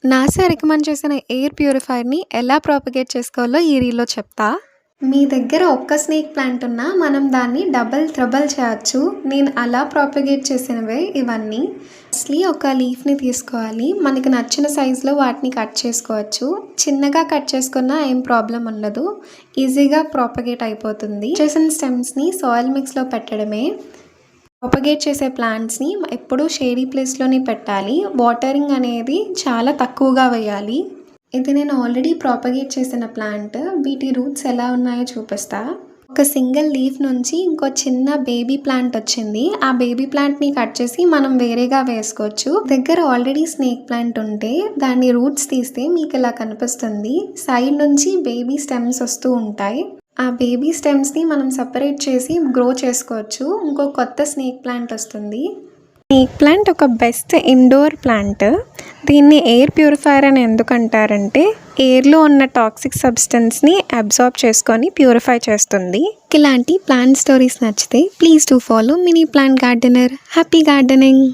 NASA recommend చేసిన air ప్యూరిఫైయర్‌ని ఎలా propagate చేసుకోవాలో ఈ రీల్‌లో చెప్తా. మీ దగ్గర ఒక్క స్నేక్ ప్లాంట్ ఉన్నా మనం దాన్ని డబుల్, త్రిబుల్ చేయొచ్చు. నేను అలా ప్రాపగేట్ చేసినవే ఇవన్నీ. ఫస్ట్‌లీ ఒక లీఫ్‌ని తీసుకోవాలి. మనకి నచ్చిన సైజులో వాటిని కట్ చేసుకోవచ్చు. చిన్నగా కట్ చేసుకున్నా ఏం ప్రాబ్లమ్ ఉండదు. ఈజీగా ప్రాపగేట్ అయిపోతుంది. చేసిన స్టెమ్స్‌ని సాయిల్ మిక్స్‌లో పెట్టడమే. ప్రాపగేట్ చేసే ప్లాంట్స్‌ని ఎప్పుడూ షేడీ ప్లేస్‌లోనే పెట్టాలి. వాటరింగ్ అనేది చాలా తక్కువగా వేయాలి. ఇది నేను ఆల్రెడీ ప్రాపగేట్ చేసిన ప్లాంట్. వీటి రూట్స్ ఎలా ఉన్నాయో చూపిస్తా. ఒక సింగిల్ లీఫ్ నుంచి ఇంకో చిన్న బేబీ ప్లాంట్ వచ్చింది. ఆ బేబీ ప్లాంట్‌ని కట్ చేసి మనం వేరేగా వేసుకోవచ్చు. దగ్గర ఆల్రెడీ స్నేక్ ప్లాంట్ ఉంటే దాని రూట్స్ తీస్తే మీకు ఇలా కనిపిస్తుంది. సైడ్ నుంచి బేబీ స్టెమ్స్ వస్తూ ఉంటాయి. ఆ బేబీ స్టెమ్స్‌ని మనం సెపరేట్ చేసి గ్రో చేసుకోవచ్చు. ఇంకో కొత్త స్నేక్ ప్లాంట్ వస్తుంది. స్నేక్ ప్లాంట్ ఒక బెస్ట్ ఇండోర్ ప్లాంట్. దీన్ని ఎయిర్ ప్యూరిఫైయర్ అని ఎందుకంటారంటే ఎయిర్లో ఉన్న టాక్సిక్ సబ్స్టెన్స్ని అబ్జార్బ్ చేసుకొని ప్యూరిఫై చేస్తుంది. ఇలాంటి ప్లాంట్ స్టోరీస్ నచ్చితే please do follow mini plant gardener. Happy gardening.